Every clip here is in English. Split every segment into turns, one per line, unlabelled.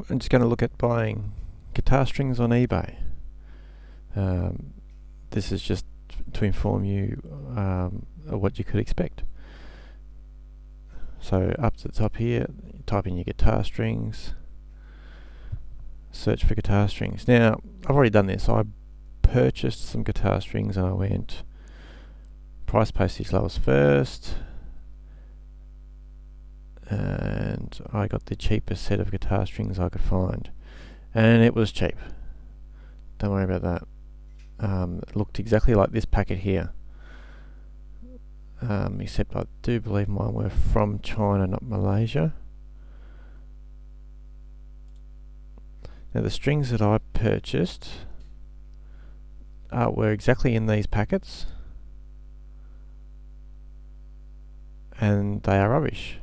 I'm just going to look at buying guitar strings on eBay. This is just to inform you of what you could expect. So up to the top here, type in your guitar strings, search for guitar strings. Now, I've already done this. I purchased some guitar strings and I went price postage lowest first, and I got the cheapest set of guitar strings I could find, and it was cheap. Don't worry about that. It looked exactly like this packet here, except I do believe mine were from China, not Malaysia. Now the strings that I purchased were exactly in these packets, and they are rubbish.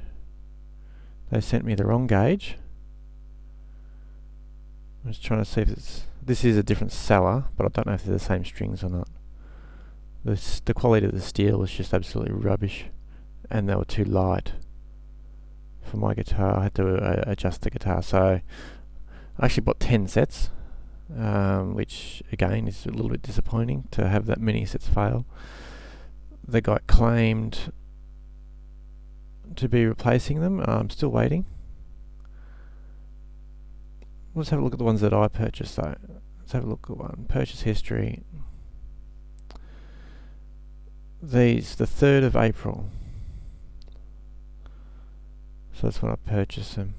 They sent me the wrong gauge. I'm just trying to see if this is a different seller, but I don't know if they're the same strings or not. The quality of the steel was just absolutely rubbish, and they were too light for my guitar. I had to adjust the guitar, so I actually bought 10 sets, which again is a little bit disappointing to have that many sets fail. The guy claimed to be replacing them. I'm still waiting. Let's have a look at the ones that I purchased though. Let's have a look at one. Purchase history. These, the 3rd of April. So that's when I purchased them.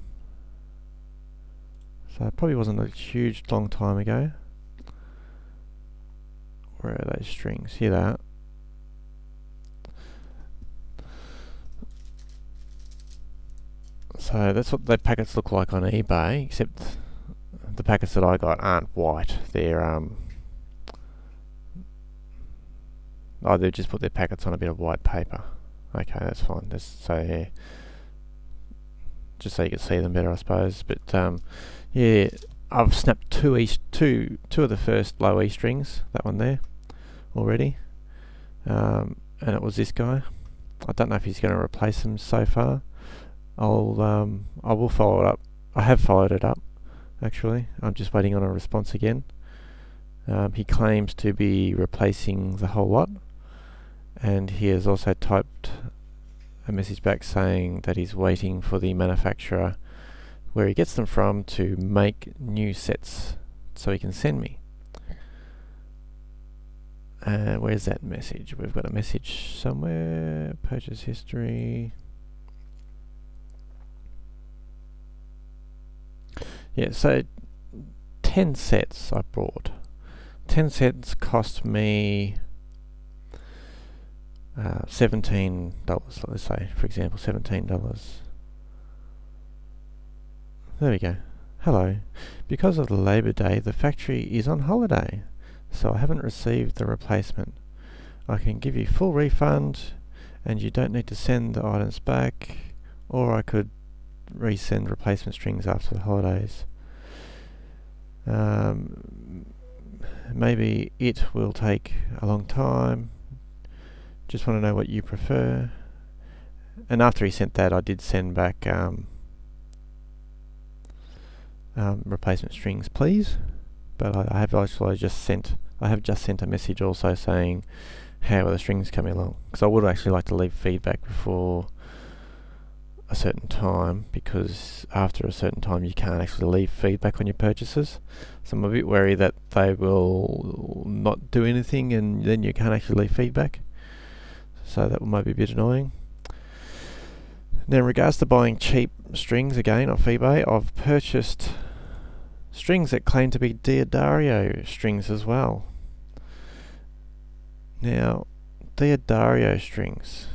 So it probably wasn't a huge long time ago. Where are those strings? Here they are. So that's what the packets look like on eBay, except the packets that I got aren't white. They're they've just put their packets on a bit of white paper. Okay, that's fine. Just so you can see them better, I suppose. But yeah, I've snapped two of the first low E strings. That one there already, and it was this guy. I don't know if he's going to replace them so far. I will follow it up. I have followed it up, actually. I'm just waiting on a response again. He claims to be replacing the whole lot, and he has also typed a message back saying that he's waiting for the manufacturer where he gets them from to make new sets so he can send me. Where's that message? We've got a message somewhere. Purchase history. Yeah, so 10 sets I bought. 10 sets cost me $17, let's say, for example, $17. There we go. Hello. Because of the Labour Day, the factory is on holiday, so I haven't received the replacement. I can give you full refund, and you don't need to send the items back, or I could resend replacement strings after the holidays. Maybe it will take a long time. Just want to know what you prefer. And after he sent that, I did send back replacement strings, please. But I have just sent a message also saying how are the strings coming along, because I would actually like to leave feedback before a certain time, because after a certain time you can't actually leave feedback on your purchases. So I'm a bit wary that they will not do anything and then you can't actually leave feedback. So that might be a bit annoying. Now in regards to buying cheap strings again off eBay, I've purchased strings that claim to be D'Addario strings as well. Now, D'Addario strings,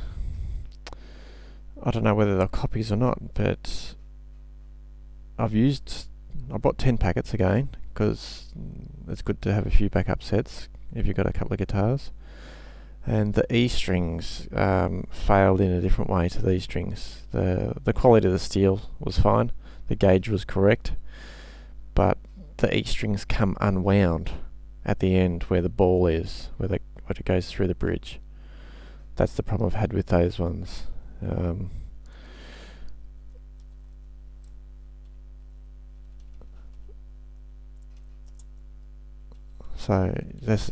I don't know whether they're copies or not, but I bought 10 packets again, because it's good to have a few backup sets if you've got a couple of guitars. And the E strings failed in a different way to these strings. The quality of the steel was fine, the gauge was correct, but the E strings come unwound at the end where the ball is, where it goes through the bridge. That's the problem I've had with those ones. So that's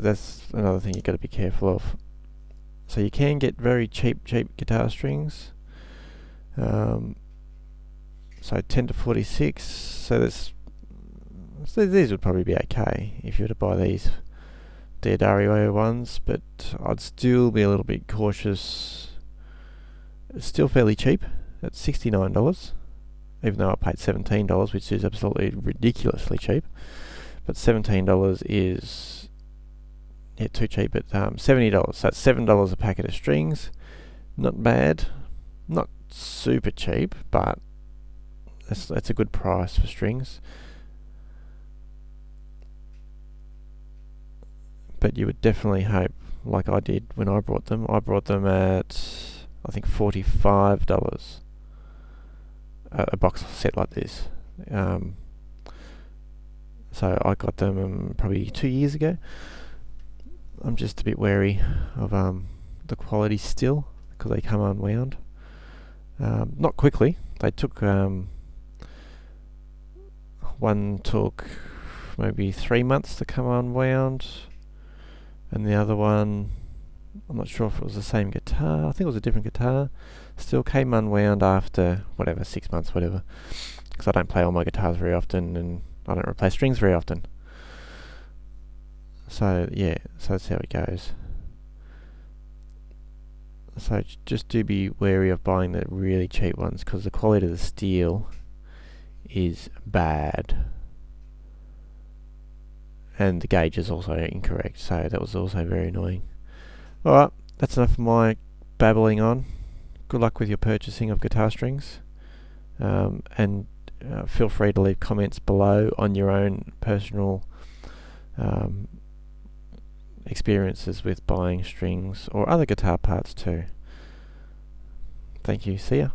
another thing you've got to be careful of. So you can get very cheap guitar strings. So 10 to 46. So these would probably be okay if you were to buy these D'Addario ones, but I'd still be a little bit cautious. It's still fairly cheap at $69, even though I paid $17, which is absolutely ridiculously cheap. But $17 is too cheap at $70. So that's $7 a packet of strings. Not bad, not super cheap, but that's a good price for strings. But you would definitely hope, like I did when I bought them. I bought them at, I think, $45. A box set like this. So I got them probably 2 years ago. I'm just a bit wary of the quality still, because they come unwound. Not quickly. They took one took maybe 3 months to come unwound, and the other one, I'm not sure if it was the same guitar. I think it was a different guitar. Still came unwound after 6 months, whatever. Because I don't play all my guitars very often, and I don't replace strings very often. So that's how it goes. So just do be wary of buying the really cheap ones, because the quality of the steel is bad. And the gauge is also incorrect, so that was also very annoying. Alright, that's enough of my babbling on. Good luck with your purchasing of guitar strings. And feel free to leave comments below on your own personal experiences with buying strings or other guitar parts too. Thank you. See ya.